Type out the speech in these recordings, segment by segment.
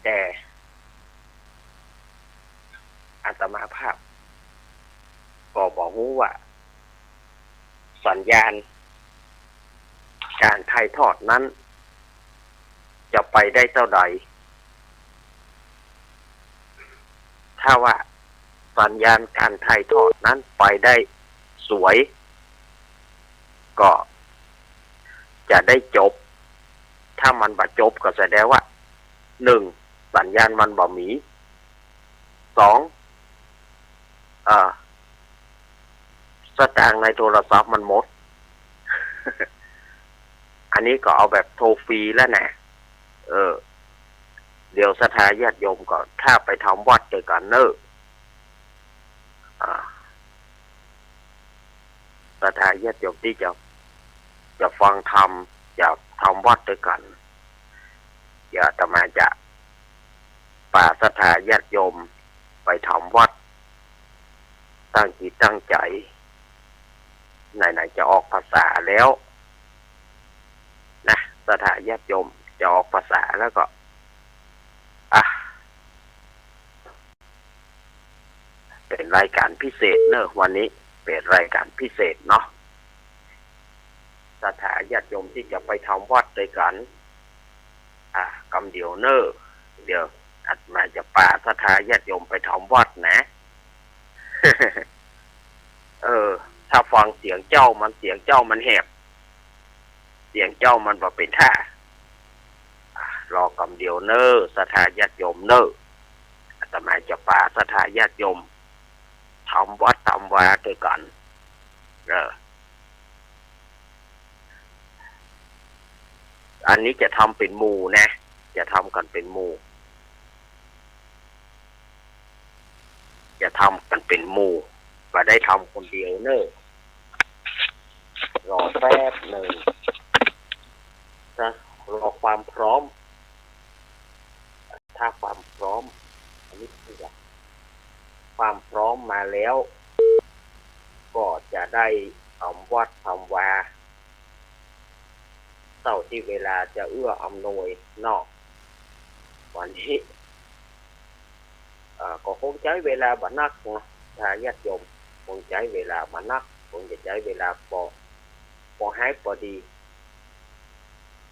แต่อาตมาภาพก็บอกว่าสัญญาณการถ่ายทอดนั้นจะไปได้เท่าใดถ้าว่าสัญญาณการถ่ายทอดนั้นไปได้สวยก็จะได้จบถ้ามันบ่จบก็แสดงว่า1สัญญาณมันบ่มี2สตางค์ในโทรศัพท์มันหมด อันนี้ก็เอาแบบโทรฟรีแล้วนะเดี๋ยวศรัทธาญาติโยมก่อนถ้าไปทำวัดด้วยกันเนอะศรัทธาญาติโยมที่จะฟังธรรมจะทำวัดด้วยกันอย่าอาตมาจะป่าศรัทธาญาติโยมไปทำวัดตั้งจิตตั้งใจไหนๆจะออกภาษาแล้วนะศรัทธาญาติโยมจะออกภาษาแล้วก็เป็นรายการพิเศษเนอะวันนี้เป็นรายการพิเศษเนาะศรัทธาญาติโยมที่จะไปทำวัดด้วยกันกำเดียวเนอะเดี๋ยวอาตมาจะป่าศรัทธาญาติโยมไปทำวัดนะ ถ้าฟังเสียงเจ้ามันแหบเสียงเจ้ามันบ่เป็นท่ารอกำเดียวเนอะศรัทธาญาติโยมเนอะอาตมาจะป่าศรัทธาญาติโยมทำวัดทำวาด้วยกันอันนี้จะทำเป็นหมู่นะจะทำกันเป็นหมู่จะทำกันเป็นหมู่ก็ได้ทำคนเดียวเนอะรอแป๊บหนึ่งนะรอความพร้อมถ้าความพร้อมอันนี้คือความพร้อมมาแล้วก็จะได้ทำวัดทำวาเท่าที่เวลาจะเอื้ออำนวยนอกวันนี้ก็คงใช้เวลาบ่นักนะถ้าญาติโยมคงใช้เวลาบ่นักคงจะใช้เวลาพอให้พอดี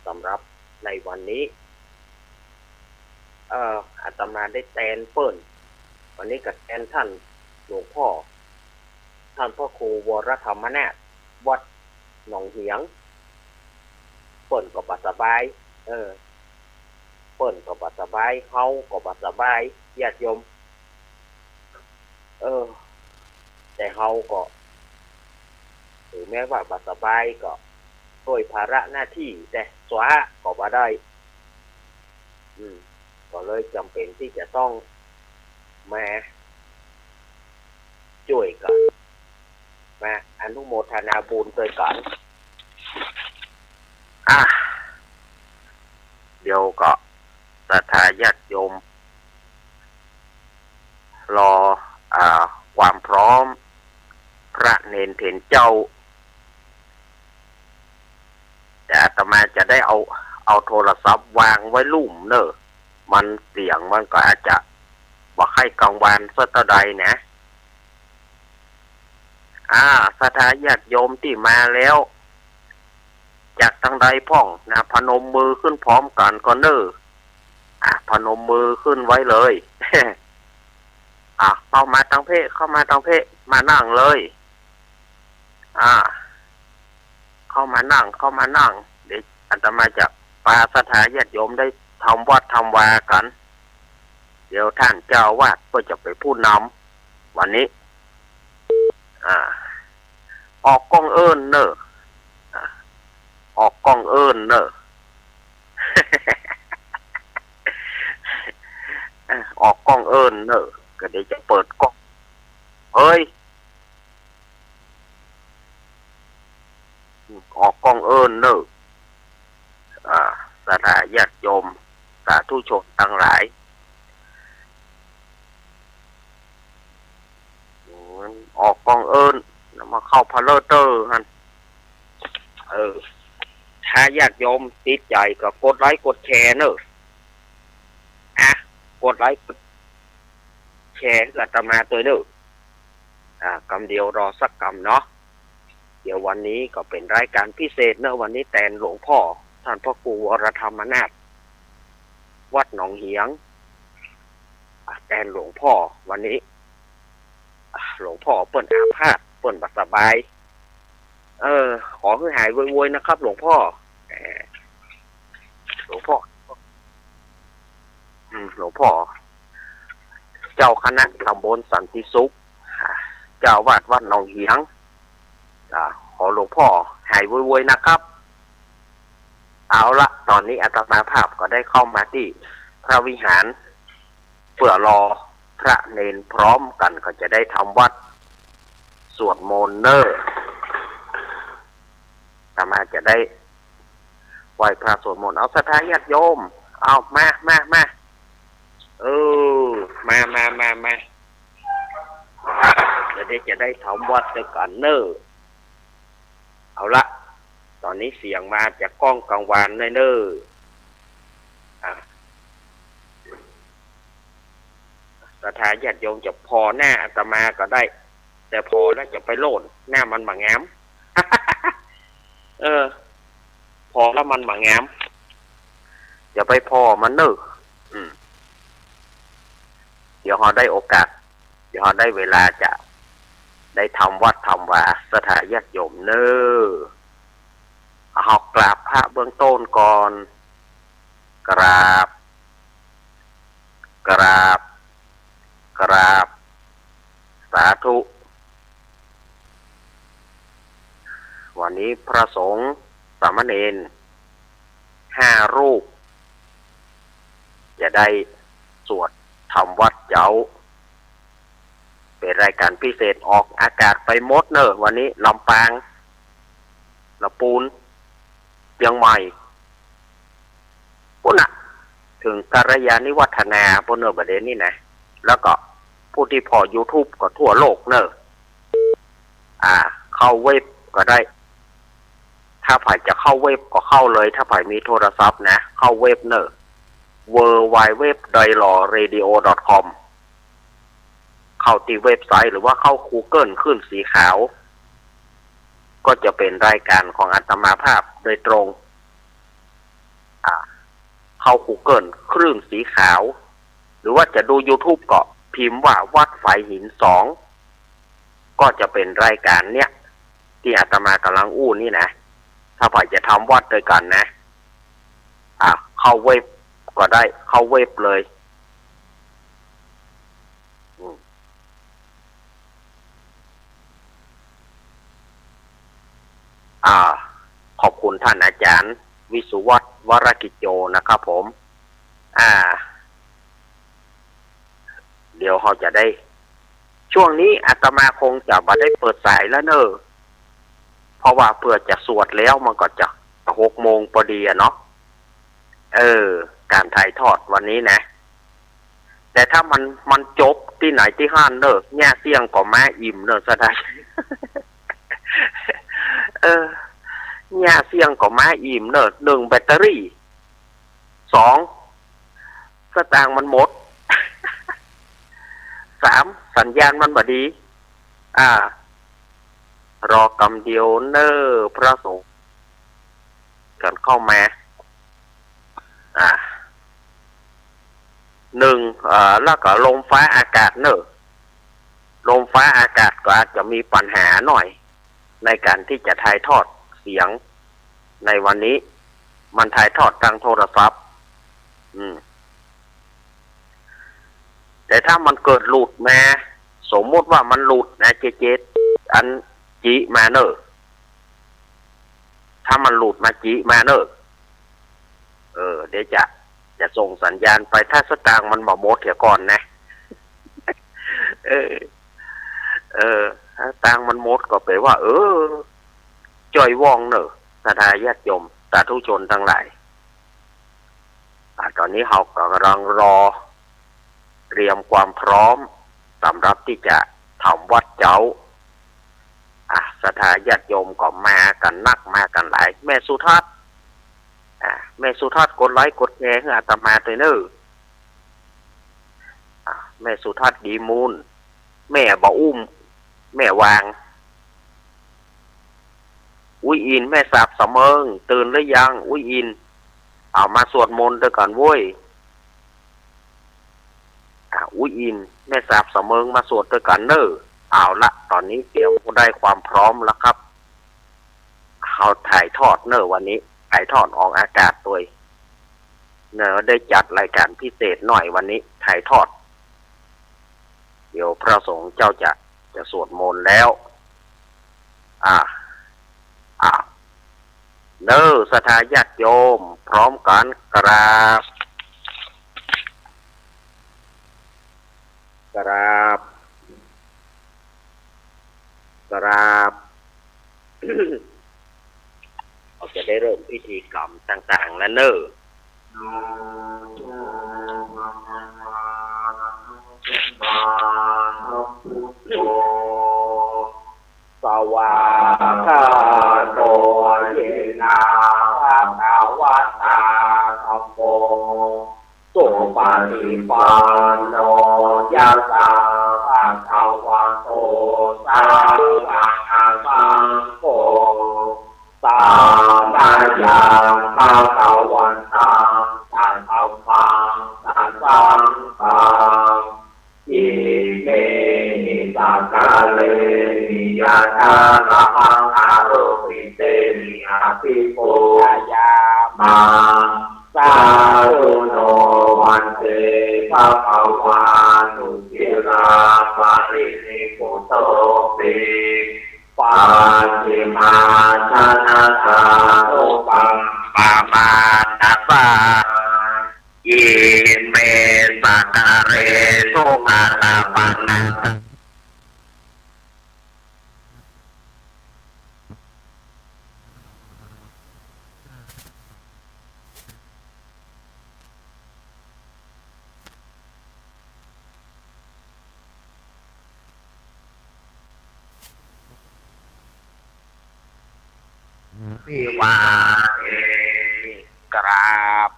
สำหรับในวันนี้อาตมาได้แทนเปิ้นวันนี้กับแทนท่านหลวงพ่อท่านพ่อครูวรธรรมนาถวัดหนองเหียงเปิ้นก็บ่สบายเปิ้นก็บ่สบายเฮาก็บ่สบายญาติโยมแต่เฮาก็ถึงแม้ว่าบ่สบายก็ด้วยภาระหน้าที่แต่สวะก็บ่ได้ก็เลยจำเป็นที่จะต้องมาช่วยกันมาอนุโมทนาบุญด้วยกันเดี๋ยวก็ศรัทธาญาติโยมรอความพร้อมพระเนนเถรเจ้าแต่อาตมาจะได้เอาโทรศัพท์วางไว้ลุ่มเนอะมันเสียงมันก็อาจจะบ่ค่อยกังวานสักเท่าใดนะศรัทธาญาติโยมที่มาแล้วจากทางใดพ่องนะพนมมือขึ้นพร้อมกันก็เนอะพนมมือขึ้นไว้เลย เข้ามาทางเพศมานั่งเลยเข้ามานั่งเดี๋ยวอาตมาจะปาศรัทธาญาติโยมได้ทำวัดทำวากันเดี๋ยวท่านเจ้าวาดก็จะไปพูดนำวันนี้ออกกล้องเอิ้นเนอะออกกล้องเอิ้นเนอะ ออกกล้องเอิ้นเนอะก็เดี๋ยวจะเปิดกล้องเฮ้ยออกกล้องเอิ้นเนอะศรัทธาญาติโยมสาธุชนทั้งหลายออกกล้องเอิ้นมาเข้าพาเลเตอร์ฮันถ้าญาติโยมติดใจก็กดไลค์กดแชร์เนอะ กดไลค์แชร์อาตมาตัวนึงกำเดียวรอสักกำเนาะเดี๋ยววันนี้ก็เป็นรายการพิเศษเนอะวันนี้แทนหลวงพ่อท่านพ่อครูวรธรรมนาถวัดหนองเหียงแทนหลวงพ่อวันนี้หลวงพ่อเปิ้นอาพาธเปิ้นบ่สบายขอให้หายไวๆนะครับหลวงพ่อหลวงพ่อเจ้าคณะตำบลสันติสุขเจ้าวาดวัดหนองเหียงขอหลวงพ่อหายไวๆนะครับเอาละตอนนี้อาตมาภาพก็ได้เข้ามาที่พระวิหารเพื่อรอพระเนนพร้อมกันก็จะได้ทำวัดสวดมนต์เนอร์อาตมาจะได้ไหว้พระสวดมนต์เอาศรัทธาญาติโยมเอามามาจะได้ทำวัดด้วยกันเนอร์เอาละตอนนี้เสียงมาจากกล้องกังวานเนอร์ศรัทธาญาติโยมจะพอหน้าอาตมาก็ได้แต่พอแล้วจะไปโลดหน้ามันบางแง้ม พอแล้วมันบางแง้มอย่าไปพอมันเนอะเดี๋ยวเขาได้โอกาสเดี๋ยวเขาได้เวลาจะได้ทำวัดทำวาศรัทธาญาติโยมเนอะเอากราบพระเบื้องต้นก่อนกราบสาธุวันนี้พระสงฆ์สามเณร5 รูปจะได้สวดทำวัดเจ้าเป็นรายการพิเศษออกอากาศไปหมดเนอะวันนี้ลำปางลำปูนเชียงใหม่พุ่นน่ะถึงกัลยาณิวัฒนาพุ่นเนอะประเด็นนี้นะแล้วก็ผู้ที่พอ YouTube ก็ทั่วโลกเนอะเข้าเว็บก็ได้ถ้าฝ่ายจะเข้าเว็บก็เข้าเลยถ้าฝ่ายมีโทรศัพท์นะเข้าเว็บเนอะ www.dailorradio.com เข้าที่เว็บไซต์หรือว่าเข้า Google ขึ้นสีขาวก็จะเป็นรายการของอาตมาภาพโดยตรงเข้า Google คลื่นสีขาวหรือว่าจะดู YouTube ก็พิมพ์ว่าวัดฝายหิน2ก็จะเป็นรายการเนี้ยที่อาตมากำลังอู้นี่นะถ้าฝ่ายจะทำวัดด้วยกันนะเข้าเว็บก็ได้เข้าเว็บเลยขอบคุณท่านอาจารย์วิสุวัฒน์วรกิจโยนะครับผมเดี๋ยวเขาจะได้ช่วงนี้อาตมาคงจะมาได้เปิดสายแล้วเนอะเพราะว่าเพื่อจะสวดแล้วมันก็จะ6 โมงพอดีเนาะการถ่ายทอดวันนี้นะแต่ถ้ามันจบที่ไหนที่ห้านเนอะแง่เสี่ยงก็มาอิ่มเนอะซะได้ แง่เสี่ยงก็มาอิ่มเนอะ1 แบตเตอรี่2 สตางค์มันหมด 3 สัญญาณมันบ่ดีรอกำเดียวเนอพระสงฆ์กันเข้ามา1แล้วก็ลมฟ้าอากาศเนอลมฟ้าอากาศก็อาจจะมีปัญหาหน่อยในการที่จะถ่ายทอดเสียงในวันนี้มันถ่ายทอดทางโทรศัพท์แต่ถ้ามันเกิดหลุดมาสมมติว่ามันหลุดนะเจอันจีมาเนอถ้ามันหลุดมาจีมาเนอเดี๋ยวจะส่งสัญญาณไปถ้าสตางค์มันบ่หมดเถียก่อนนะถ้าสตางค์มันหมดก็แปลว่าจ่อยว่องเนอะศรัทธาญาติโยมสาธุชนทั้งหลายตอนนี้เรากำลังรอเตรียมความพร้อมสำหรับที่จะทำวัดเจ้าศรัทธาญาติโยมก็มากันนักมากันหลายแม่สุทัศน์แม่สุทัศน์กดไลค์กดแชร์ให้อาตมาด้วยเนอะ แม่สุทัศน์ดีมูลแม่บ่อุ้มแม่วางอุ้ยอินแม่สาบสะเมิงตื่นหรือยังอุ้ยอินเอามาสวดมนต์ด้วยกันเว้ยอุ้ยอินแม่สาบสะเมิงมาสวดด้วยกันเนอะเอาละตอนนี้เตรียมได้ความพร้อมแล้วครับเขาถ่ายทอดเนอะวันนี้ถ่ายทอดออกอากาศตัวเนอะได้จัดรายการพิเศษหน่อยวันนี้ถ่ายทอดเดี๋ยวพระสงฆ์เจ้าจะสวดมนต์แล้วเนอะศรัทธาญาติโยมพร้อมกันกราบเราจะได้เริ่มพิธีกรรมต่างๆแล้วเนอะสวากขาโตเยนะภะคะวะตาธัมโมสุปฏิปันโนยะสาภะคะวะโตสาวกสังโฆสามะยังภะคะวันตังสัมมังสัมพังอิเมหิสักกะเลนิยะทานะหังอารุปิเตมิอาภิปุยามะสาธุโนวันเตภะคะวานุกิราภะรินิพุตโตปิปัจฉิมาชนะทาโตปังปะมานะสาอิเมสักกะเรสุขาตาปันนะวิวาเอกราบ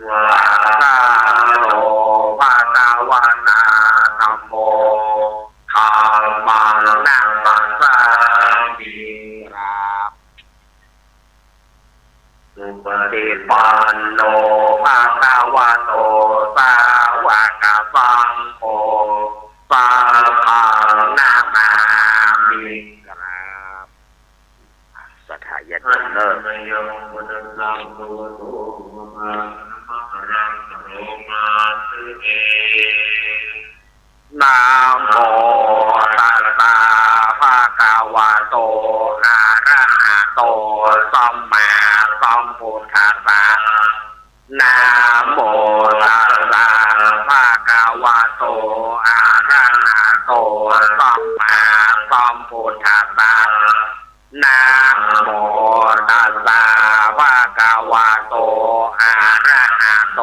วาตาโลภะคะวะนาธัมโมธัมมังนัมมัสสามิครับสุปฏิปันโนภะคะวะโตสาวกสังโฆสังฆังนามามิครับศรัทธาญาติโยมเนอะนะโมตัสสะภะคะวะโตอะระหะโตสัมมาสัมพุทธัสสะนะโมตัสสะภะคะวะโตอะระหะโตสัมมาสัมพุทธัสสะนะโมตัสสะภะคะวะโตอะระหะโต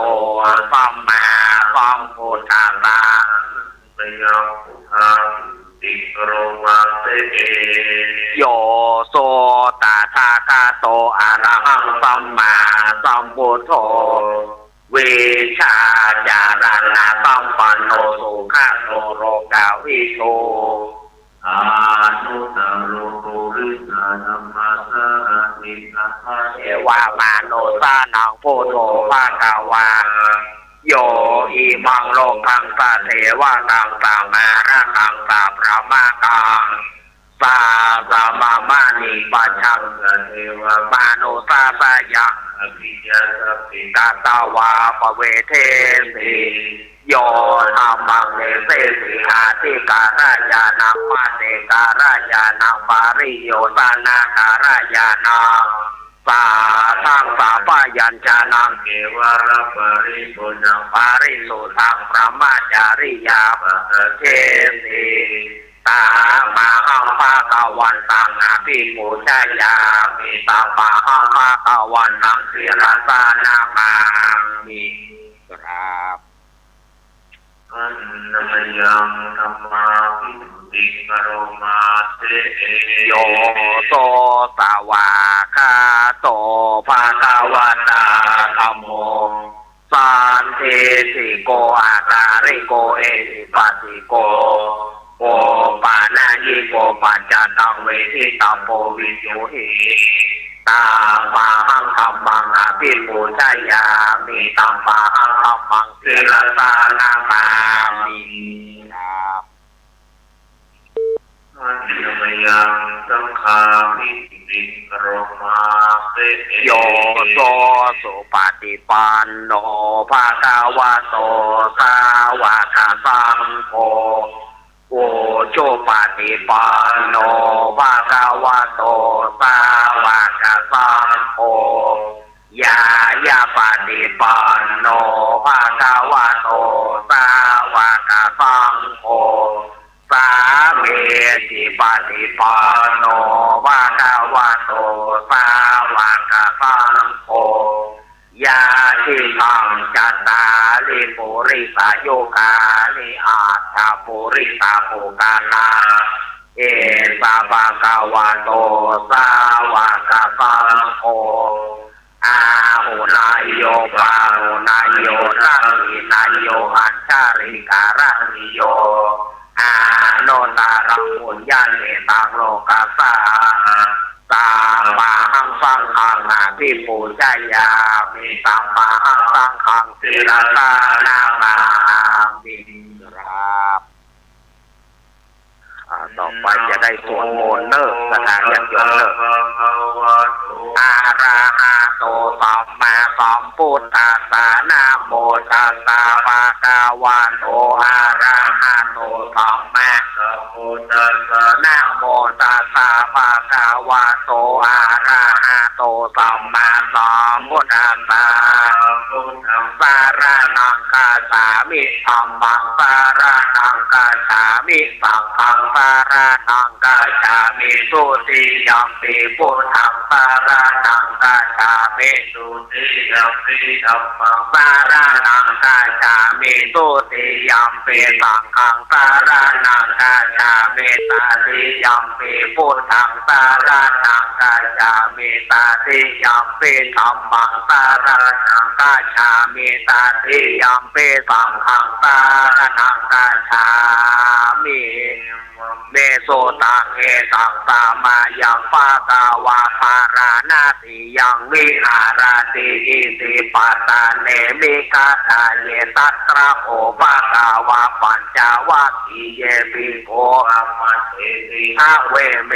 สัมมาสัมพุทธัสสะโยโสตถาคโตอะระหังสัมมาสัมพุทโธวิชาจารณะสัมปันโนสุขโนโรกาวิโชอานุตโรโกวิสานัมมาสะนิสัพเอวามาโนสานังโพโธภะคะวาโยอิมังโลกังสะเทวะกังสะมาระกังสะพระมากังสาสะมามานิปัจฉังเทวะมาโนสาสะยังอภิยาสัพพิตาตาวาปเวเทสิโยธรรมังเนเสสิอาทิการายานังมาเนการายานังปาริโยสานาการายานังสาทังสาปยัญชนะเกวรปริสุทธังปาริสุทธังพระมาจาริยาปะเทสิตามาหังภะคะวันตังอภิปูชยามิตาปะหังภะคะวันตังศิรสานามามิครับอันนมยังธรรมาภิติกโรมาเตโยโตสาวาคาโตภะคะวะตาธัมโมสันติ สิโกอาตาริโกเอหิปัสสิโกโอปานายิโกปัจจตังเวทิตาโพวิโยหิตาปาหังธรรมังอภิปูชยามิตัมปาหังธรรมังศีลสานามามิครับอันยมยังสังฆามิติกรมาเตโยโสสุปฏิปันโนภะคะวะโตสาวกสังโฆโอโชปฏิปันโนภะคะวะโตสาวกสังโฆยายาปฏิปันโนภะคะวะโตสาวกสังโฆสามีจิปฏิปันโนภะคะวะโตสาวกสังโฆยาทิทังจัตตาลิปุริสาโยกาลิอาตาปุริสาภูกาลาเอสาภะคะวะโตสาวกสังโฆอาหุนายโยปาหุนายโยรังหินายโยอัจจาริการังโยอาโนตารังมุญญาเนตังโลกัสสาตาปาหังสังขังอาภิปูชยามิตัมปาหังสังขังศีลสานามามิครับต่อไปจะได้สวดมนต์เนิกสถานยันยนเนิกอาราหะโตสัมมาสัมพุทธัสสะนะโมตัสสะภะคะวะโตอะระหะโตสัมมาสัมพุทธัสสะนะโมตัสสะภะคะวะโตอะระหะโตสัมมาสัมพุทธัสสะสารนังคัจฉามิธัมมังสารนังคัจฉามิสังฆังสารนังคัจฉามิทุติยัมปิพุทธังสารนังคัจฉามิทุติยัมปิธัมมังสารนังคัจฉามิทุติยัมปิสังฆังสารนังคัจฉามิตติยัมปิพุทธังสารนังคัจฉามิตติยัมปิธัมมังสารนังคัจฉามิตติยัมปิสังฆังสารนังคัจฉามิเมโสตังเอตังตามายังปะกาวาภารานาติยังวิหารติอิติปัตตาเนมิกาตาเยตัตระโอปะกาวาปัญจวัคคีย์เยปิโกอัมมัสเสติทเวเม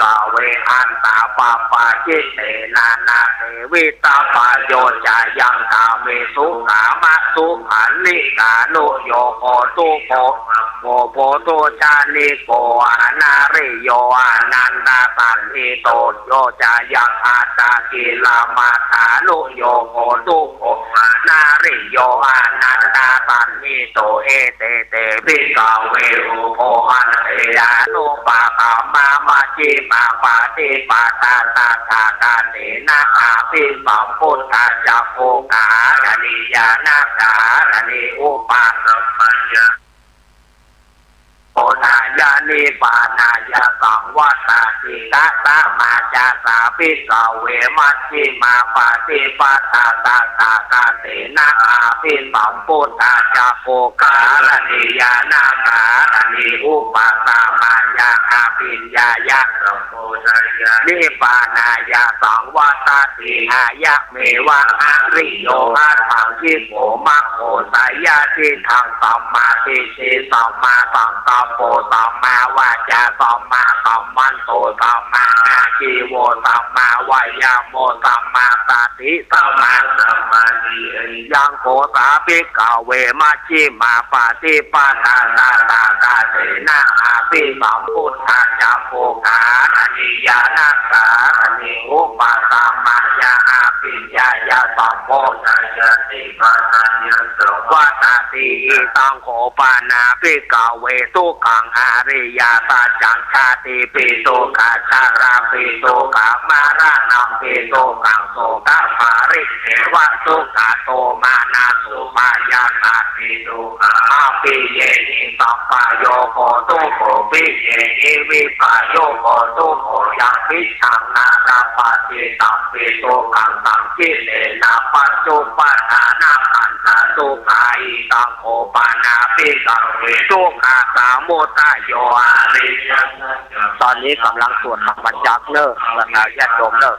กาเวอันตาปาปาจิเตนานาเทวิตาปโยจายังกาเมสุขามะสุขันลิกานุโยโกตุโกโมโพโตจานิโกอานาริโยอานันตาสันนิโตโยจายังอาตากิลามาธานุโยโกตุโกอานาริโยอานันตาสันนิโตเอเตเตปิกาเวอุโกอันเตยานุปะกามามาจิมาปาติปาตาตาตากาเตนะอาภิสัมพุทธะจักโกกาณนิยานาการณิอุปาสัมมัญญาโอนายานิปานายาสังวัตติกะตะมาจาสาปิกเวมัชฌิมาปาติปาตาตาตากาเตนะอาภิสัมพุทธะจักโกกาณนิยานาการณิอุปาสัมมัญญาอาภิญญายะสัมโพชยานิปานายาสังวัตติอายะเมวะอริโยอาทังคิโกมัคโคสายาทิทังสัมมาทิฏฐิสัมมาสังกัปโปสัมมาวาจาสัมมากัมมันโตสัมมาอาชีโวสัมมาวายาโมสัมมาสติสัมมาสมาธิยังโคสาภิกขเวมัชฌิมาปาติปาตาตาตากาเตนะอาภิสัมพุทธะจักโกกาณนิยานาการณิอุปาสัมมัญญาอาภิญญายะสัมโพชยติปานัญญสวัตติตังโคปานาภิกขเวทุกขังอริยสัจจังชาติปิโตกาชาราปิโตกามารานังปิโตกังโสกาภาริเทวะสุขโตมานาสุปายาตาปิโตกาปิเยหิสัพพโยโกตุโกปิเยหิวิปโยโกตุโกยังพิชังนาราปฏิสัมปิโตกังสังคิเลนะปัจจุปทานาปัญจโต สุขาอิตังโอปานาปิกังเวทุกขาสามุตตโยอาริตอนนี้กำลังสวดธรรมจักรเนอะสัทธาญาติโยมเนอะ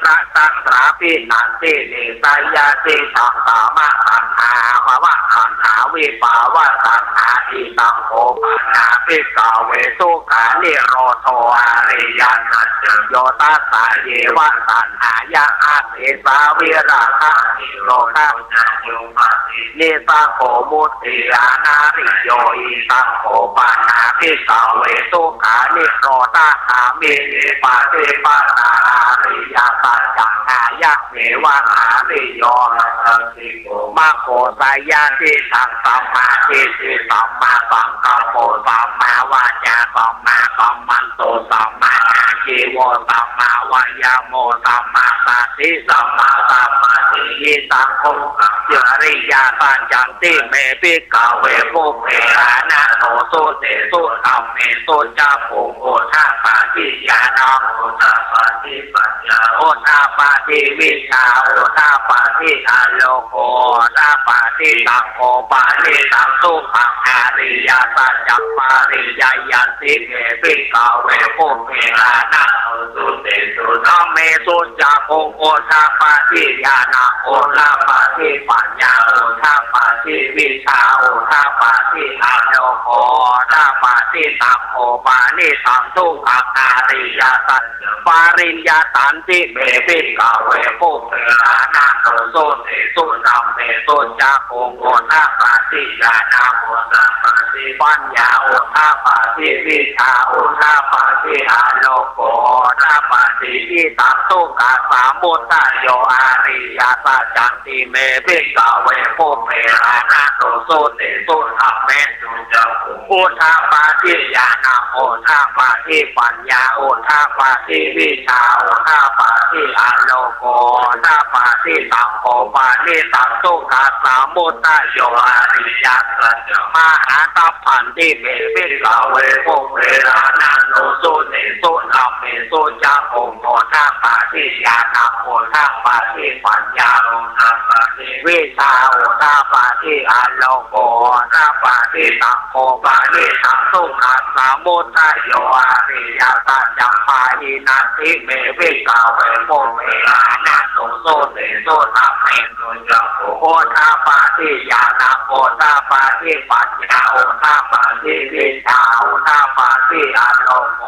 พระตัสสะปินันติเนสายาติสังขามะขันหาภวะขันหาวิปาวะขันหาอิตังโอปานาปิกาเวทุกขานิโรโทอาริยสัจโยตัสสะเยวะขันหายะอาเสสาวิราคะนิโรธาเนสาโขมุตติอานาริโยอิตังโอปานาปิกาเวทุกขานิโรธาหามิปาเตปะนาอาริยสัจจังหายะเมวะอาริโยมาโคสายาติสังสัมมาทิฏฐิสัมมาสังกัปโปสัมมาวาจาสัมมากัมมันโตสัมมาอาชีวะสัมมาวายาโมสัมมาสติสัมมาสัมมาทิฏฐิสังโฆจริยาปัญจันติเมปิกาเวปุเพรานะโนสุเตสุธัมเมสุจาภูโอทาปาทิยานังโอทาปาทิปัญญาโอทาปาทิวิชาโอทาปาทิอโลโกทาปาทิตังโอปาทิตังสุขังอาริยสัจจปาริยายันติเมปิกาเวปุเพรานะโนสุเตสุธัมเมสุจาภูโอทาปาทิยานังโอทาปาทิปัญญาโอทาปาทิวิชาโอทาปาทิอโลโกทาปาทิตังโอปาทิตังสุขังอาริยสัจปาริญญาตันติเมปิกาเวปุเพรานะโนสุเตสุธัมเมสุจาภูโอทาปาทิยานังโอทาปาทิปัญญาโอทาปาทิวิชาโอทาปาทิอโลโกทาปาทิอิตังสุขาสามุตตโยอาริยสัจจันติเมปิกาเวปุเพรานะโนสุเตสุธัมเมสุจาภูโอทาปาทิยานังโอทาปาทิปัญญาโอทาปาทิวิชาโอทาปาทิอโลโกทาปาทิตังโอปาทิตังสุขาสามุตตโยอาริยสัจมหาตัพพันติเมปิกาเวปุเพรานะโนสุเตสุธัมเมสุจาภูโอทาปาทิยานังโอทาปาทิปัญญาโอทาปาทิวิชาโอทาปาทิอโลโกทาปาทิตังโอปาทิตังสุขาสามุตตโยอาริยสัจจังปาหินันติเมปิกาเวปุเพรานะโนสุเตสุธัมเมสุจาภูโอทาปาทิยานังโอทาปาทิปัญญาโอทาปาทิวิชาโอทาปาทิอโลโก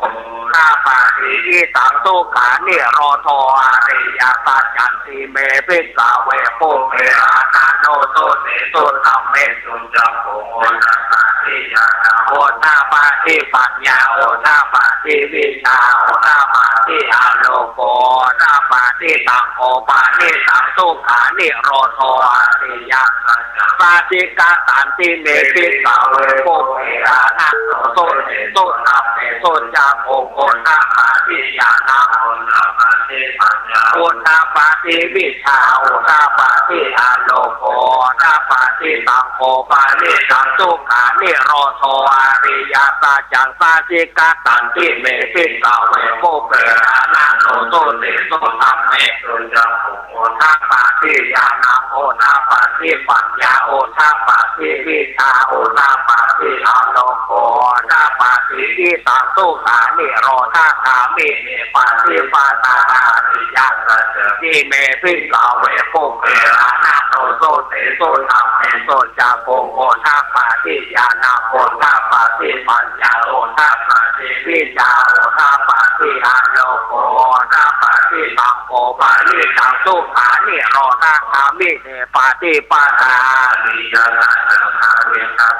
ทาปาทิอิตังสุขานิโรโทอาริยสัจจันติเมปิกาเวปุเพรานะโนสุเตสุธัมเมสุจาภูโอทาปาทิยานังโอทาปาทิปัญญาโอทาปาทิวิชาโอทาปาทิอโลโกทาปาทิตังโอปาทิตังสุขานิโรโทอาริยสัจปาติกาตันติเมปิกาเวปุเพรานะโนสุเตสุธัมเมสุจาภูโอทาปาทิยานังโอทาปาทิปัญญาโอทาปาทิวิชาโอทาปาทิอโลโกทาปาทิตังโอปาทิตังสุขานิโรโทอาริยสัจจังปาติกาตันติเมปิกาเวปุเพรานะโนสุเตสุธัมเมสุจาภูโอทาปาทิยานังโอทาปาทิปัญญาโอทาปาทิวิชาโอทาปาทิอโลโกทาปาทิอิตังสุขานิโรธาคามิเนปาทิปาตาอาริยสัจจิเมปิกาเวปุเพรานะโนสุเตสุธัมเมสุจาภูโอทาปาทิยานังโอทาปาทิปัญญาโอทาปาทิวิชาโอทาปาทิอโลโกทาปาทิตังโอปาทิตังสุขานิโรธาคามิเนปาทิปาตาอาริยสัจ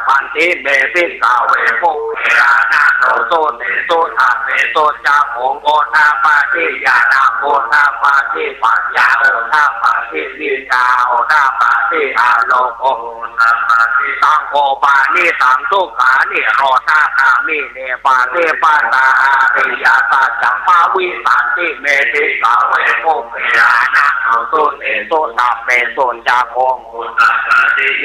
ปันติเมปิกาเวปุเพรานะโนสุเตสุธัมเมสุจาภูโอทาปาทิยานังโอทาปาทิปัญญาโอทาปาทิวิชาโอทาปาทิ ติอาโลโกสังโฆปานิสังสุขานิโรธาคามิเนปาเทปาตาอาติยาตาจัมมาวิสันติเมติสาเวโกเปยานะสุเตโสตาเปโสจาโกง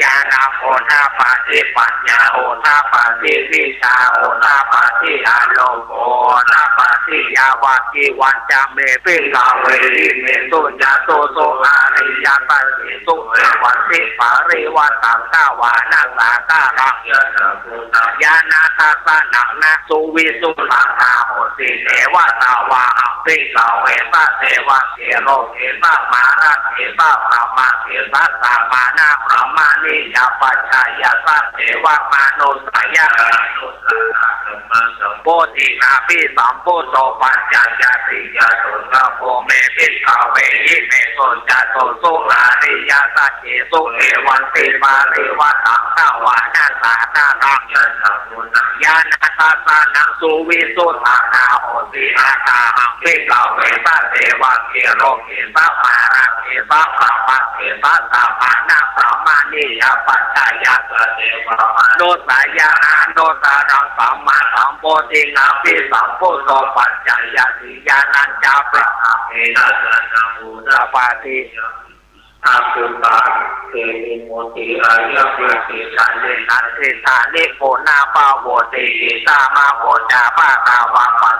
ญาณโหทาปาติปัญญาโหทาปาติวิชาโหทาปาติอาโลโกทาปาติยาวากิวันจามเมปิกาเวริเมตุญาโตโสอาริยาปัสสิสุวันติปาริวัตังกาวานังลากาลังญาณทัสสะนังนะสุวิสุตังนาโหติเนวตาวาอัปปิกาเวสะเทวะเกโรเกสะมาระเกสะพระมาเกสะตามานาพระมานิยาปัจจายะสะเทวะมาโนสายะโพธินาภิสัมพุทโธปัญจจติยะสุตโภเมปิกาเวหิเมโสจัตโตสุอาริยสัจเจสุเอวันติมาริวัตังกาวานาสานานังญาณทัสสะนังสุวิสุตังนาโหติอาตาหังปิกาเวสะเทวะเกโรเกสะมาระเกสะพระมาเกสะตามานาพระมานิยาปัจจายะสะเทวะโนสายะอาโนตารังสัมมาสัมโพธินาภิสัมพุทโธปัญจยติญาณัญจาพระเอนะสัมมุตปาติอาสุตาเตมิโมติอายะเปติสันเลนัสเทธานิโกนาปาโวติอิตามาโกจาปะกาวะปัญ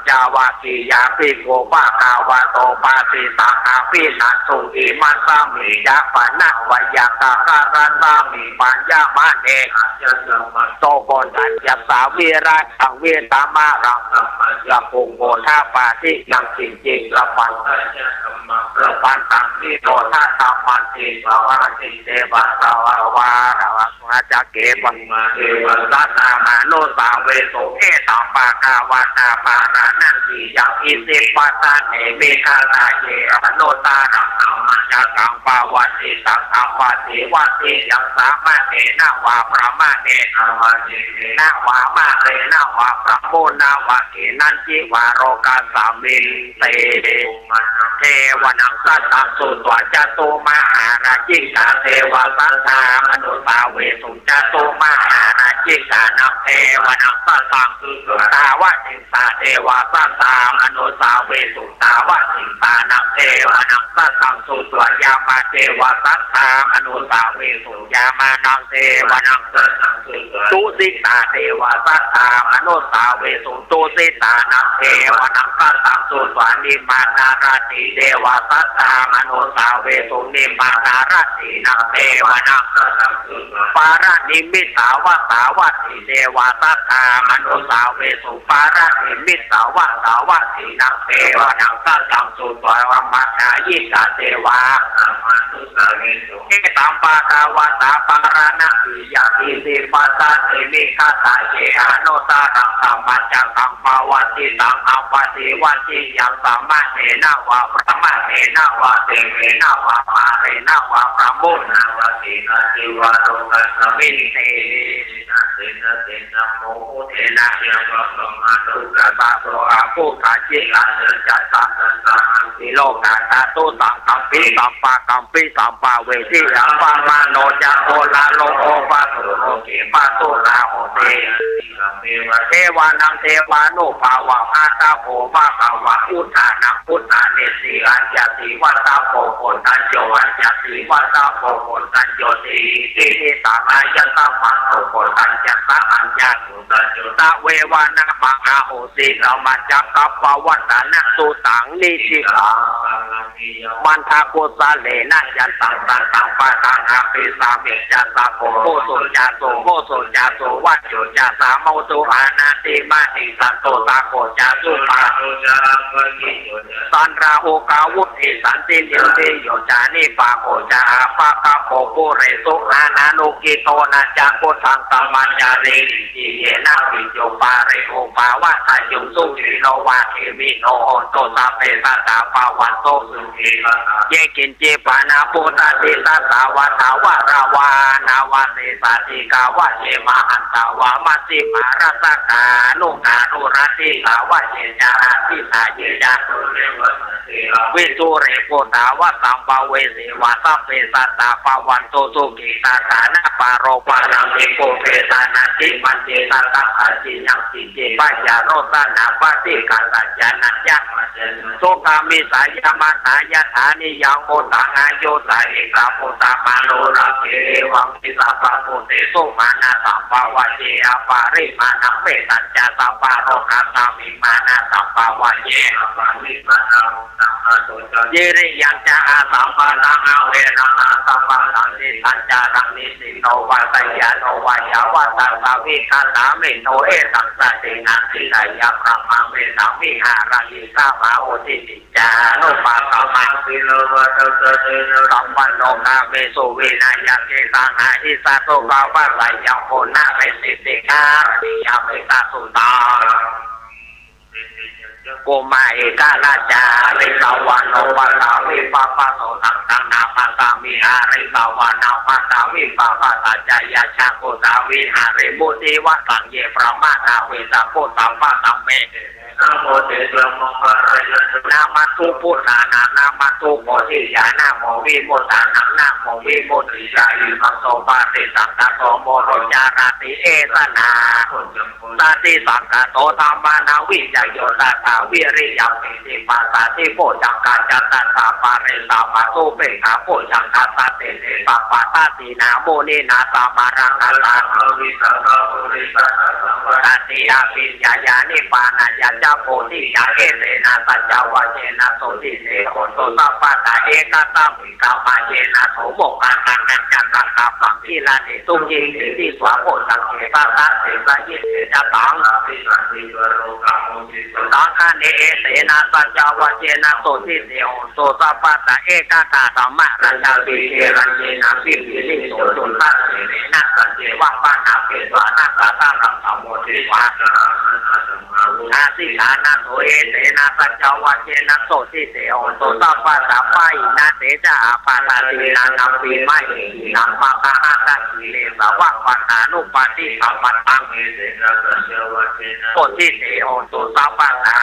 จาวาคียาปิโกปะกาวะโตปาติสังอาภินัสสุอิมัสสามิยะปะนะวายะกะการันตามิปัญญามะเนโตโกนัญญสาวิราชังเวตามารังยะปุโกทาปาติยังจริงจริงละปันปันตังนิโรธาธรรมันติภวะติเตวะสวะวาระวะมาจักเกวังเทวะสัตตามาโนสาเวโสเอตัมปะกาวะตาปารานันติยังอิสิปัตตาเนเมฆาลาเยอโนตารังธรรมัญญกังปาวัติสังฆปะติวัติยังสามะเนนะวะพระมะเนนะวะมะเรนะวะพระโมนะวะเกนันจิวะโรกัสสามินเตเทวนังสัตตังสุตวะจตุมหาราชิกาเทวสัตตามนุสาเวสุจตุมหาราชิกานังเทวนังสัตตังสุตาวะสิตาเทวสัตตามนุสาเวสุตาวะสิตานังเทวนังสัตตังสุตวะยามาเทวสัตตามนุสาเวสุยามานังเทวนังตุสิตาเทวสัตตามนุสาเวสุตุสิตานังเทวนังสัตตังสุตวะนิมานาราติเทวสัตตามนุสาเวสุนิมานาราตินังเทวนังปารานิมิตาวะสาวัตถิเทวสัตตามนุสาเวสุปารานิมิตาวะสาวัตถินังเทวนังสัตตังสุตวะมัจจายิกาเทวาเอตัมปะกาวะตาปารานะปิยะติสิปัสสะเตมิฆาตาเยอโนตารังสัมมัจจังตังภาวัติตังอัปปติวัติยังสัมมาเนนะวะพระมะเนนะวะเตเมนะวะมาเรนะวะพระโมนะวะเตนะจิวะโรกัสสมินเตเตนะเตนะโมเตนะยังวะสัมมาตุกะตะโสอาภูคาจิอาเสจัตตะสังติโลกาตาตุตังกัมปิสัมปะกัมปิสัมปะเวทิยังปะมาโนจะโตลาโลโอปะโตโลเกปะโตลาโอเตเทวานังเทวานุภาวะอาตาโภวะภาวะอุทานังพุทธาเนสีอัญญาติวัตตาโภโหตัญโยอัญญาติวัตตาโภโหตัญโยติติตานายัตตามังโภตัญญัตตาอัญญาตุตัญโยตะเววานะมังอาโหติเรามาจักกัปปวัตตานะสุตังนิสิกามันทาโกสาเลนะยันตังตังตังปะตังอาภิสามิจัตตาโภโหสุจาโสโหสุจาโสวัจโยจาสาโมตุอานาติมานิสันโตตาโกจาสุปาสันราโอกาวุติสันติเดียวเดียวจานิปาโกจาปะกะโภปุเรสุอานานุกิโตนะจักโกทังตัมมัญญาเรติเยนะปิโยปาเรโอปาวะทายุสุขิโนวาเทมิโนโหโตสะเปสัตตาปาวันโตสุขีเยกินเจปานาปุตตะติสัตตาวะทาวะราวานาวะเตสาติกาวะเยมหันตาวะมัสสิมารัสกานุนานุรัติกาวะเยจาติสาเยจา วิสุเรโกตาวะสัมภเวสีวาสัพเพสัตตาปวันโตสุกิตาสานะปารโรปารังเมโกเปตานาติมันเจตตาขาจิยังสิเจปัญญาโรสนาปฏิกาสัจจานัญญะโสกามิสายามาสายาฐานิยังโมตังอายุสายกาโมตามาโนรักเกวังปิสาปะโมเตโสมานาสัมภาวะเจอาปาริมานัมเมตัญจาสัพพะโรคาสามิมานาสัมภาวะเจอาปาริมานาเยริยังจะอาสัมปะรังอาเวรังอาสัมปะรังนิสัญจารังนิสิโนวัตยาโนวายาวัตตาวิคาตาเมโนเอตังสัตตินาสิลายาพระมาเมตามิหารังยิสามาโอติติจานุปาสมาสิโลวัตเตเตสัมปันโนนาเมสุวินายาเกตังหาหิสัตโตภาวะไสยังโคนะเมสิติกาปิยาเมตาสุตาโกมาเอกาลาจาริสาวานโนวัตาวิปปะโสทังตังนาภาตามิหาริสาวานาภาตาวิปปะตาจายาชาโกตาวิหาริมุติวะสังเยประมานาเวสาโกตัมปะตัมเมนะโมเตสะโมปะระยะนามาตุพุทธานามาตุโมทิยานาโมวิโมตานังนาโมวิโมติยาอิมังโสปะติสังกะโตโมโรจาราติเอตนาตาติสังกะโตธรรมานาวิจโยตตาวิริยมปิติปัสสะติโพจังกาจัตตาสาปะเรสาปะโตเปขาโพจังกาตเตเตปะปะตาตินาโมนินาสามารังกาลาวิสังฆะปุริสังฆะตติอาปิญญานิปานายะจาโพธิยาเอเตนะสัจจวะเจนะโสติเตโหโตสัพพะตาเอกตัมมิกามาเยนะโสโมกังกังกังจังกังกังปังกิลานิตุจิติสวะโพสังเกตาตัสเสสะยิเตจะตังตังคะเนเอเตนะสัจจวะเจนะโสติเตโหโตสัพพะตาเอกตาธัมมะรัญญาปิเกรัญเยนะปิปิลิโสตุตัสเสเนนะสัจเจวะปะนะเปสะนะกะตารังสัมโมทิวะอาสิกานาโสเอเตนะสัจจวะเจนะโสติเตโหโตสัพพะตาปะอินะเตจะอาปาตาตินานัมปิไมนัมปะกะหะตะกิเลสวะปัฏฐานุปาทิสัมปัตตังโสติเตโหโตสัพพะตา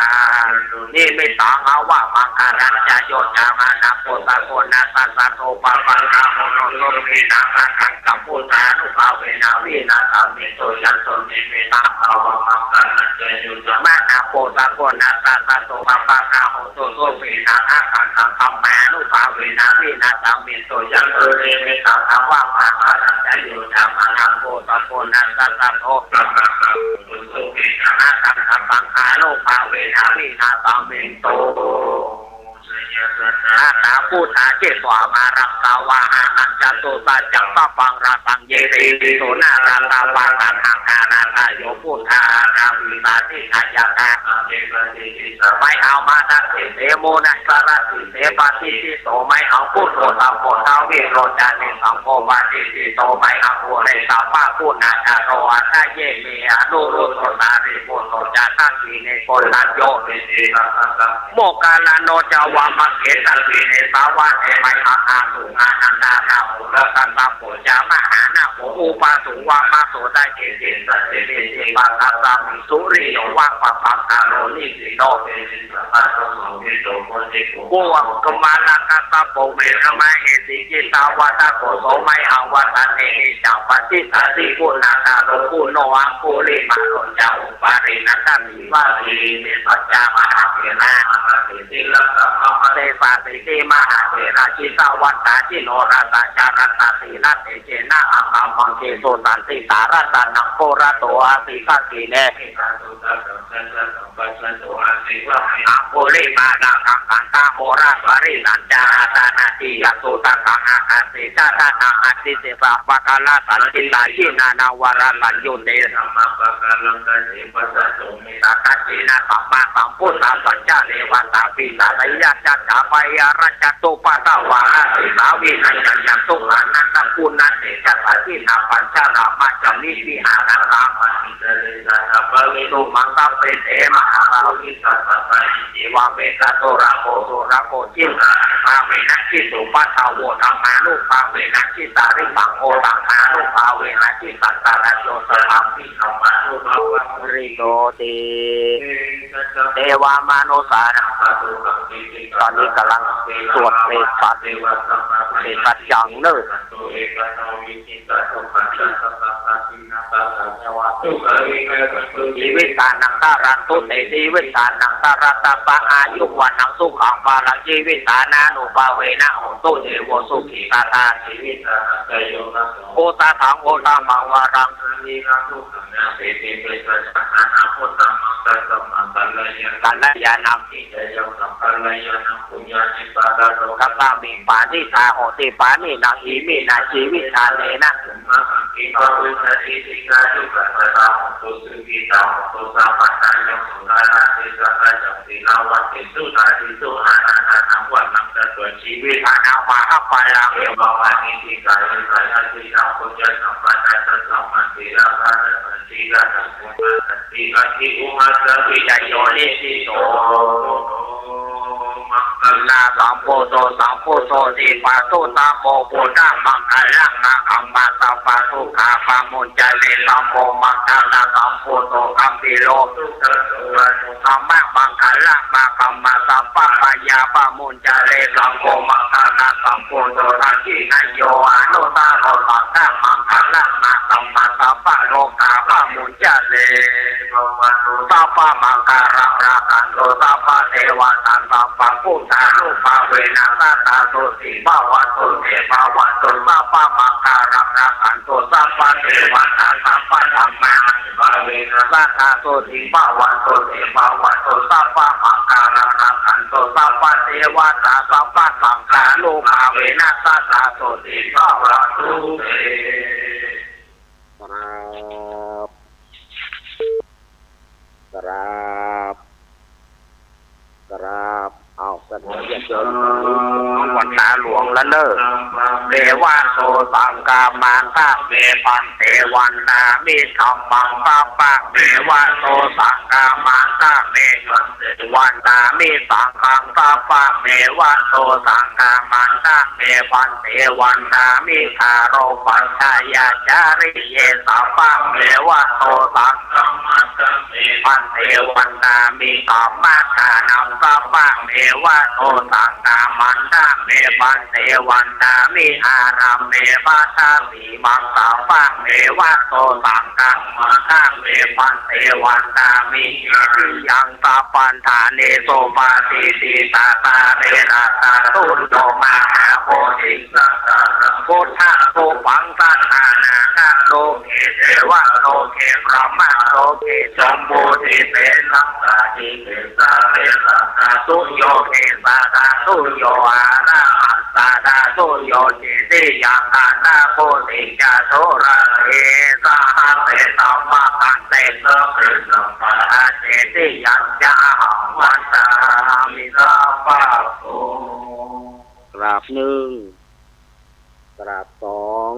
นิมิตังอวะมังคารัญจโยจามานะโพตะโกนะสัสสะโตปะปังนะโมโนโลมินะอะหังกัมพุทธานุภาเวนะวินาศามิโตยันโตนิมิตังอวะมังคารัญจโยจามานะโพตะโกนะสัสสะโตปะปังนะโมโนโลมินะอะหังกัมมานุภาเวนะวินาศามิโตยันโตนิมิตังอวะมังคารัญจโยจามานะโพตะโกนะสัสสะโตปะปังนะโมโนโลมินะอะหังกัมมานุภาเวนะวินาศามิโตอาตาพุทธาเจสวามารักตาวาหานันจตุตาจักปะปังราตังเยติโสนาราตาปังตังหังอานาตาโยพุทธานาวิตาทิขายาตาไม่เอามาตักเตโมนัสระสิเตปะติติโตไม่เอาพุทโธสัมโพธาวิโรจานิสัมโพปะติติโตไม่เอาโหเรสัมปะพุนาคาโรอัตเยเมอนุรุตโตตาริโมโตจาทังกีเนโกลันโยโมกาลโนจาวามะเกตังวีเนสาวะเอมัยอาหาสุงานันดานาโหโลกัสสะโพจามหานาโหอุปาสุวามาโสได้เกจิสัจเจติปัสสะสัมสุริโยวะปะปังคาโรนิสิโนโกวังกมาลกัสสะโพเมระมะเอติจิตาวะตะโกโสไมหังวัตเนหิจังปฏิสัติปุนาคาโรปุโนอังคุลิมาโรจาอุปารินัตติวะทีเมปัจจามหาเถระติลัสสะเตปะติติมหาเถระจิตาวัตตาจิโนราตาจารัตตาสีนัตเตเจนะอัมมังมังเกโสตันติสารัตนังโกระโตอาติภกีเนอาโกลิมาดังกังกันตาโมราปรินันจาตานาติยสุตกังอาติจาตานาอติเสปะปะกาลาสันติตาจินานาวราสัญยุเตสัมมาปะกาลังกัสิปัสสะโสมิตาคัจจินะสัมมาสัมพุทธะสัจจะเนวัตตาปิตาไตยะจัตตาปยารัจจตุปะตะวะสิสาวินัญญัตุอานันตปุณณเตจัตติ นาปัญชารามาจำนิวิหารรามมานิเตเรสาปะเวตุมังคัปเปเตมหาราวิสัสสะจิวาเวตโตระโกจิตาเวนัสชิตุปัตตาโวธรรมานุภาเวนัสชิตาริปังโอตังมานุภาเวนัสชิตัตตาระโยสธรรมิธรรมานุภาวะริโตติเทวามนุสานังตอนนี้กำลังสวดเมตตาอย่างเนิ่นชีวิตานังตารันตุเตชีวิตานังตารัตปะอายุวันนังสุขังปาลังชีวิตานานุปาเวนะโหตุเทวสุขิตาตาชีวิตาโอตาถังโอตามังวารังกัลยาณังกัปปามิปานิตาโหติปานินังหิมินาชีวิตาเนนะชีวิตานามาหปาลังเอวะวานิติกายกายตินาโคจรสัมปันนัสสัมมันติระภะติระสัมปุตติอธิอุมาสวิจโยนิสิโตมังคลาสัมโพโตติปัสสุตาโมปุณะมังคลังนะอัมมาตาปัสสุขาปามุญจเลสัมโพมังคลาสัมโพโตคัมปิโลธัมมะมังคลังมาคัมมาสัมปะปายาปามุญจเลสัมโพมังคลาสัมโพโตทักขินโยอนุตาโรตังฆมังคลังมาคัมมาสัมปะโลกาปามุญจเลสัพพะมังคาราราคันโตสัพพะเทวะตันสัพพะพุทธานุภาเวนะสัตตาโตติภาวะโตเทภาวะโตสัพพะมังคาราราคันโตสัพพะเทวะตันสัพพะธัมมาภาเวนะสัตตาโตติภาวะโตเทภาวะโตสัพพะมังคาราราคันโตสัพพะเทวะตันสัพพะสังฆานุภาเวนะสัตตาโตติภาวะโตเทครับเอาสัญญาเกินวันตาหลวงละเนอเดวะโสสังกามาตาเมปันเทวันนามิธรรมังปะปะเดวะโสสังกามาตาเมวันนามิสังฆังปะปะเมวะโสสังกามาตาเมปันเทวันนามิคาโรปัญชายาจาริเยสัพพะเมวะโสสังกามาตาเมปันเทวันนามิสัมมาทานังสัพพะเมวะโสสังกามันตาเมปันเทวันนามิอารัมเมปัตตาสีมังสัพพะเมวะโสสังกามันตาเมปันเทวันนามิทิยังสัพพันธาเนโสปาติติตาตาเรนะตาตุโยมาหาโพธิสัตตะพุทธะโสปังสัทธานาโลเกเทวะโลเกพระมะโลเกจมบูติเตสังฆาทิเกสาเรสัตตาตุโยเกสาตาตุโยอาราหัสสาตาตุโยจิติยังทานาโพธิจาโทระเอสาหัสเตสัมมาคันเตเตปิสัมปะเจติยังจาหังวันตามิสัพพะโสกราบหนึ่งกราบสอง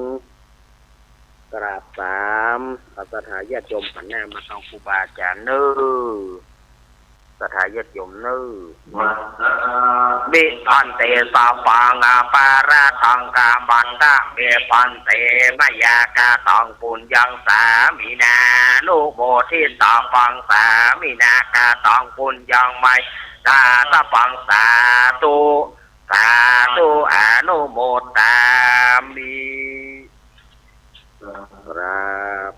กราบสามสถาญาติโยมหันหน้ามาทางครูบาอาจารย์เน้อสถาญาติโยมเน้อบิทันเตสาปังอาปาราทังกาบันตะเมปันเตมยากาตังปุญญังสามินานุโมทิสาปังสามินากาตังปุญญังไมตาสะปังสาธุสาธุอนุโมทามิครับ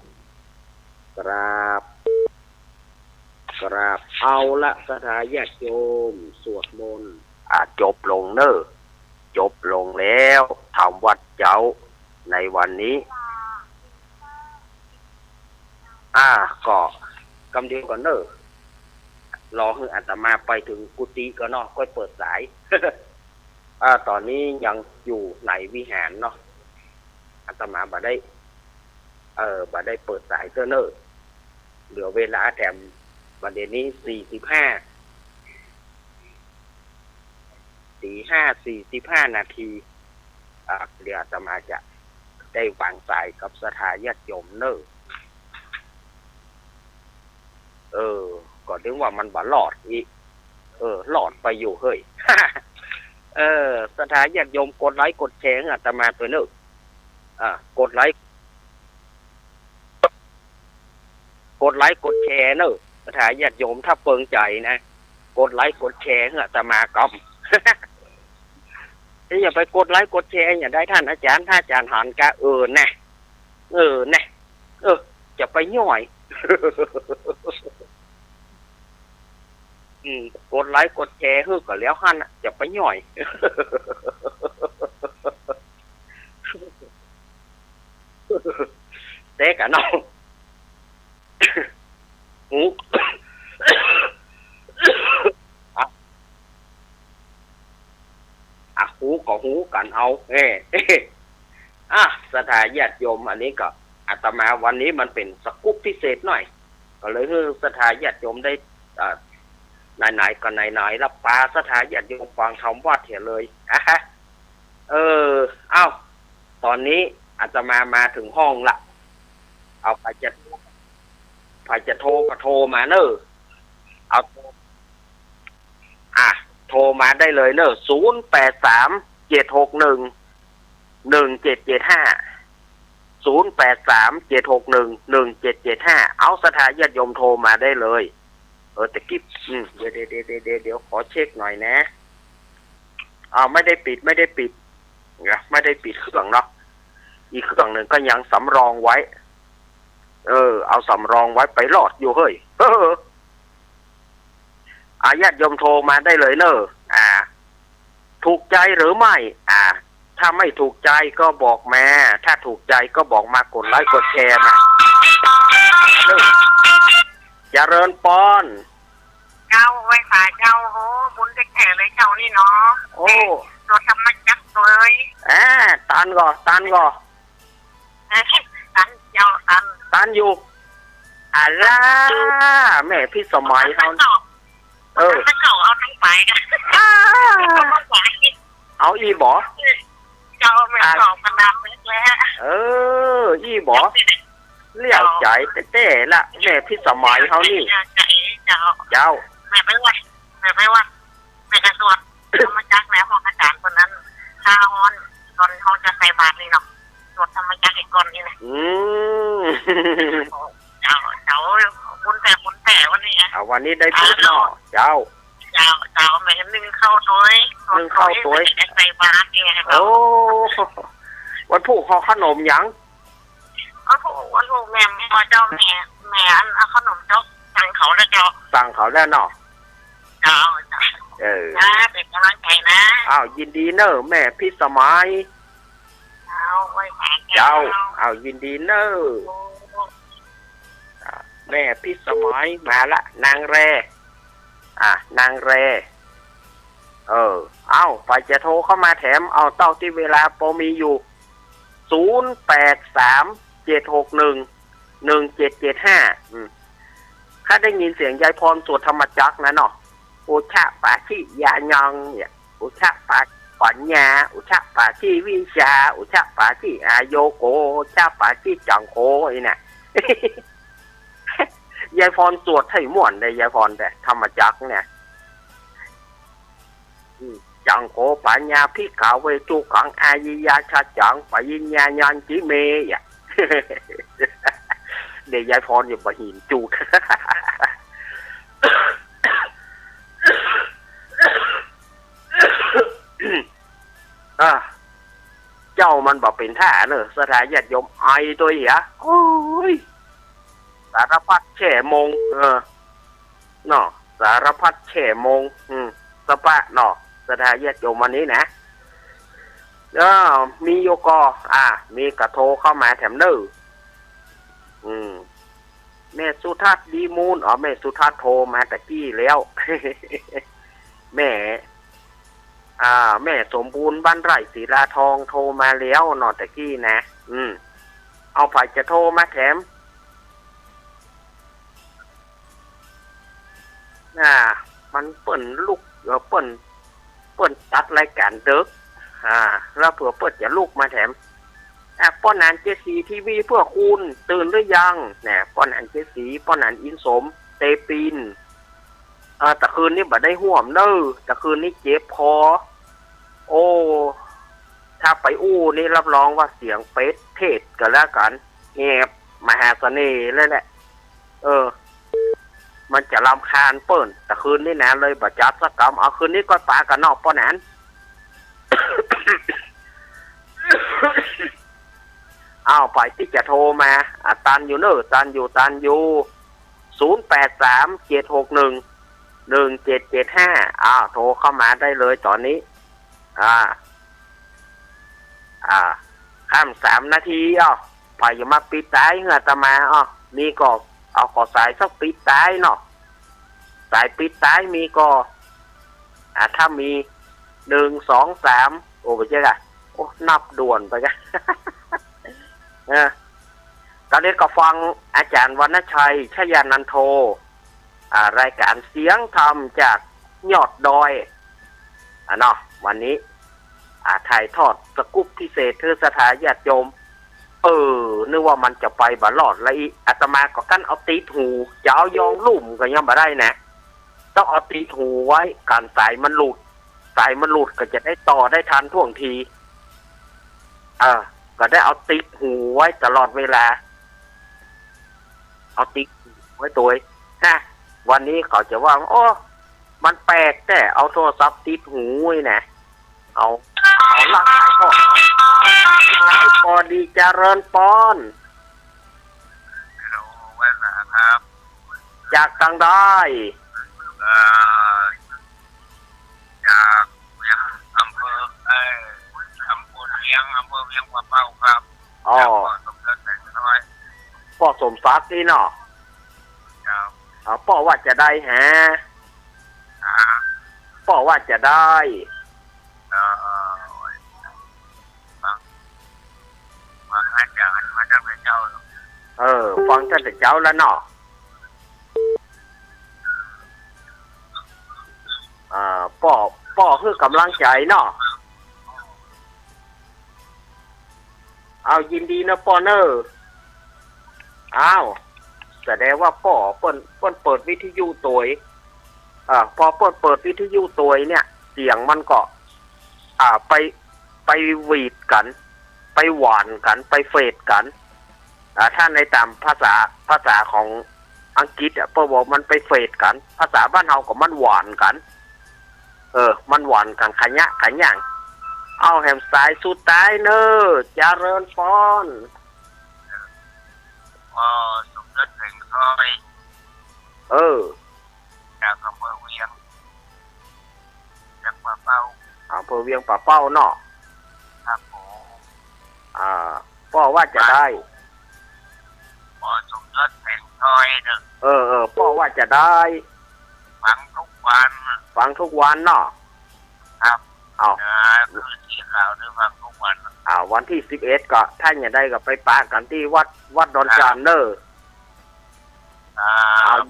เอาละสถาญาติโยมสวดมนต์จบลงเนอะจบลงแล้วทำวัดเจ้าในวันนี้ก็กำเดียวก่อนเนอะรอให้อาตมาไปถึงกุฏิก็เนาะก็เปิดสาย ตอนนี้ยังอยู่ในวิหารเนาะอาตมาบ่ได้เปิดสายเตอร์เนอร์เหลือเวลาแถมวันเดี๋ยวนี้45 นาทีเดี๋ยวอาตมาจะ ได้วางสายกับสถาญาติโยมเนอะก็ถึงว่ามันบ่หลอดอีกหลอดไปอยู่เฮ้ย สถาญาติโยมกดไลค์กดแชร์อาตมาตัวเนอะกดไลค์กดแชร์เนอะสถาญาติโยมถ้าเปิงใจนะกดไลค์กดแชร์อาตมากำ ที่อย่าไปกดไลค์กดแชร์อย่าได้ท่านอาจารย์หันกะนะจะไปย่อย กดไลค์กดแชร์เฮ้ก็แล้วหันจะไปย่อย เด็กอะน้อง หู หูก็หูกันเอาสถาญาติโยมอันนี้ก็อาตมาวันนี้มันเป็นสกุ๊ปพิเศษหน่อยก็เลยให้สถาญาติโยมได้ไหนๆก็ไหนๆรับปลาสถาญาติโยมฟังคำว่าเถียเลยตอนนี้อาตมาถึงห้องละเอาไปจะโทรก็โทรมาเนอะเอาโทรมาได้เลยเนอะ0837611775 เอาสถาญาติโยมโทรมาได้เลยแต่กิ๊บเดี๋ยวขอเช็คหน่อยนะไม่ได้ปิดไม่ได้ปิดเครื่องเนาะอีกเครื่องหนึ่งก็ยังสำรองไว้เอาสำรองไว้ไปหลอดอยู่เฮ้ยญาติโยมโทรมาได้เลยเนอะถูกใจหรือไม่ถ้าไม่ถูกใจก็บอกมาถ้าถูกใจก็บอกมากดไลค์กดแชร์นะเจริญปอนเจ้าไว้ฝ่าเจ้าโหบุญแท้ๆเลยเจ้านี่เนาะโอ้ตัวธรรมจักรเลยตันก่อตันเจ้าตันอยู่ล่ะแม่พี่สมัยเขาถ้าเขาเอาทั้งไปกันเอาอีบอเจ้าไม่ตอบขนาดนี้แล้วอีบอเลี้ยวใจเต้ละแม่พี่สมัยเขานี่เจ้าแม่ไม่ว่าแม่กระสวดธรรมจักรแล้วของอาจารย์คนนั้นชาฮอนตอนเขาจะใส่บาตรนี่เนาะสวดธรรมจักรอีกก่อนนี่นะเจ้าบุญแต่วันนี้วันนี้ได้บุญเนาะเจ้าแม่นึ่งเข้าตัวใส่บาตรเนี่ยโอ้วันผู้ห่อขนมยังวันผู้แม่เจ้าแม่เอาขนมเจ้าสั่งเขาแล้วเจ้าสั่งเขาแล้วเนาะเจ้าเป็นกำลังใจนะยินดีเนอะแม่พี่สมัยเจ้ายินดีเนอะแม่พี่สมัยมาละนางแรนางแรไปจะโทรเข้ามาแถมเอาเต้าที่เวลาโปรมีอยู่0837611775ถ้าได้ยินเสียงยายพรสวดธรรมจักรนะเนาะอุชะปาชิยายองเนี่ยอุชะปาปัญญาอุชะปาชิวิชาอุชะปาชิอาโยโกอุชะปาชิจังโกน่ะ ยายพรสวดให้ม่วนเลยยายพรแต่ธรรมจักรเนี่ยจังโกปัญญาพิกาเวจุกังอายิยาชาจังปยิญญาญันจิเมยเดี๋ยวยายพรอยู่บ่หินจูดเจ้ามันบอกเป็นท่าเนอะสถาญาติโยมไอตัวเหรอโอ้ยสารพัดแช่มงเนาะสารพัดแช่มงสปะเนาะสถาญาติโยมวันนี้นะมีโยกมีกระโทรเข้ามาแถมเนอแม่สุทัศน์ดีมูลแม่สุทัศน์โทรมาตะกี้แล้ว แม่สมบูรณ์บ้านไร่ศิลาทองโทรมาแล้วนอตะกี้นะเอาไผจะโทรมาแถมมันเปิ่นลูกเปิ่นตัดรายการเด็กแล้วเผื่อเปิดจะลูกมาแถม ป้อนานเจสีทีวีเพื่อคุณตื่นหรือยังเนี่ยป้อนานเจสีป้อนานอินสมเตปินแต่คืนนี้บ่ได้ห่วมเน้อแต่คืนนี้เจ็บคอโอ้ถ้าไปอู้นี่รับรองว่าเสียงเป็ดเทศกันแล้วกันแงบมหาเสน่ห์เลยแหละมันจะรำคาญเปิ้นแต่คืนนี้นะเลยบ่จัดสักกรรมเอาคืนนี้ก็ปากันนอกป้อนาน อ้าวไปที่จะโทรมาตันอยู่เนอะตันอยู่0837611775โทรเข้ามาได้เลยตอนนี้ข้าม3 นาทีไปอย่ามาปิดท้ายเงาตามานี่ก็เอาขอสายสักปิดท้ายเนาะสายปิดท้ายมีก็ถ้ามี1 2 3โอ้ไปเจ๊กะโอ้นับด่วนไปกันตอนนี้ก็ฟังอาจารย์วรรณชัยชยานันโทรายการเสียงธรรมจากยอดดอยเนาะวันนี้ถ่ายทอดสกุปพิเศษเทศทาญาติโยมนึกว่ามันจะไปบรอดแล้วอาตมาก็กั้นเอาตีถูจะเอายองลุ่มก็ยังบ่ได้นะต้องเอาตีถูไว้การสายมันหลุดก็จะได้ต่อได้ทันท่วงทีก็ได้เอาติดหูไว้ตลอดเวลาเอาติดไว้ตัววันนี้เขาจะว่ามันแปลกแต่เอาโทรศัพท์ติดหูไว้นะเอาลักก็พอดีเจริญปอนครับจากทางได้จากอำเภอเวียงป่าเป้าครับสมเด็จแต่น้อยพ่อสมศักดิ์นี่เนาะพ่อว่าจะได้พ่อว่าจะได้มาให้จากมาจากพระเจ้าฟังท่านแต่เจ้าแล้วเนาะพ่อคือกำลังใจเนาะเอายินดีนะพ่อเนอแสดงว่าพ่อเปิดวิทยุตัวพอเปิดวิทยุตัวเนี่ยเสียงมันก็ไปหวีดกันไปหวานกันไปเฟดกันถ้าในตามภาษาของอังกฤษพ่อบอกมันไปเฟดกันภาษาบ้านเฮาก็มันหวานกันมันหวานกันขยะเอาแฮมสายสุดท้ายเนอเจริญพรสมเด็จแต่น้อยจากอำเภอเวียงจากป่าเป้าอำเภอเวียงป่าเป้าเนาะครับผมพ่อว่าจะได้สมเด็จแต่น้อยเนอะพ่อว่าจะได้ฟังทุกวันเนาะครับคือที่ข่าวได้ฟังทุกวันวันที่11ก็ท่านอย่าได้ก็ไปปากันที่วัดดอนจานเนอ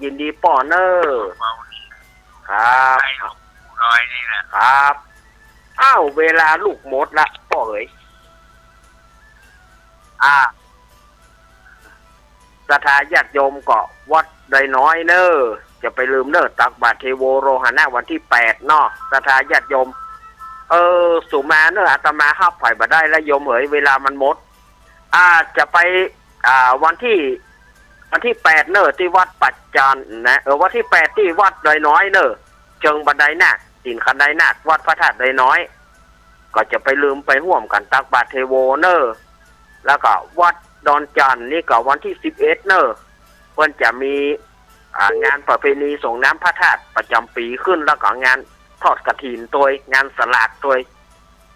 ยินดีป่อเนอครับรอยนี่นะครับเวลาลูกหมดละป่อเอ๋ยศรัทธาญาติโยมก็วัดใดน้อยเนอจะไปลืมเนอตักบาตรเทโวโรหณะวันที่8เนาะศรัทธาญาติโยมสุมาเนอะอาตมาห้าผ่อยบ่ได้แล้วโยมเอ๋ยเวลามันหมดจะไปวันที่8เนอะที่วัดปัจจานนะวันที่8ที่วัดดอยน้อยเนอะเชิงบันไดนาคสินคันไดนาควัดพระธาตุดอยน้อยก็จะไปลืมไปร่วมกันตักบาตรเทโวเนอะแล้วก็วัดดอนจันนี่ก็วันที่11เนอะเพิ่นจะมีงานประเพณีส่งน้ำพระธาตุประจำปีขึ้นแล้วก็งานทอดกฐินตัวงานสลากตัว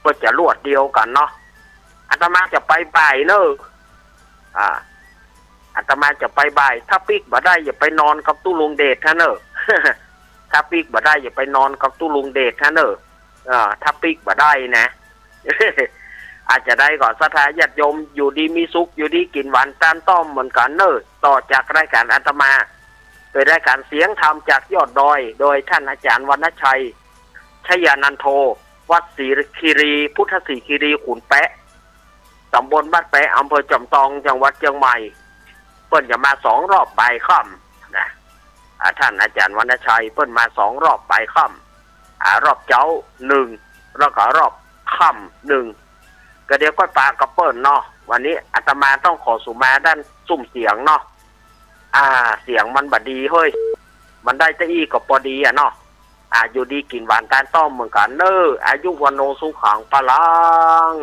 ก็จะรวดเดียวกันเนาะอาตมาจะไปบ่ายเนอะอาตมาจะไปบ่ายถ้าปิกบ่ได้อย่าไปนอนกับตู้ลุงเดชท่านเนอะ ถ้าปิกบ่ได้อย่าไปนอนกับตู้ลุงเดชท่านเนอะถ้าปิกบ่ได้นะ อาจจะได้ก่อนศรัทธาญาติโยมอยู่ดีมีสุขอยู่ดีกินหวานตามต้อมเหมือนกันเนอะต่อจากรายการอาตมาโดยรายการเสียงธรรมจากยอดดอยโดยท่านอาจารย์วรรณชัยชยานันโทวัดศรีคีรีพุทธศรีคีรีขุนแปะ ตำบลบ้านแปะอำเภอจอมทองจังหวัดเชียงใหม่เปิ้นจะมา2 รอบบ่ายค่ำนะท่านอาจารย์วรรณชัยเปิ้นมา2 รอบบ่ายค่ำรอบเจ้า1แล้วก็รอบค่ำ1ก็เดี๋ยวก็ปากับเปิ้นเนาะวันนี้อาตมาต้องขอสุมาด้านซุ่มเสียงเนาะเสียงมันบัดดีเฮ้ยมันได้จะอีกับพอดีเนาะอยู่ดีกินหวานตาลต้อมเหมือนกันอายุวันโนสุขังปะลัง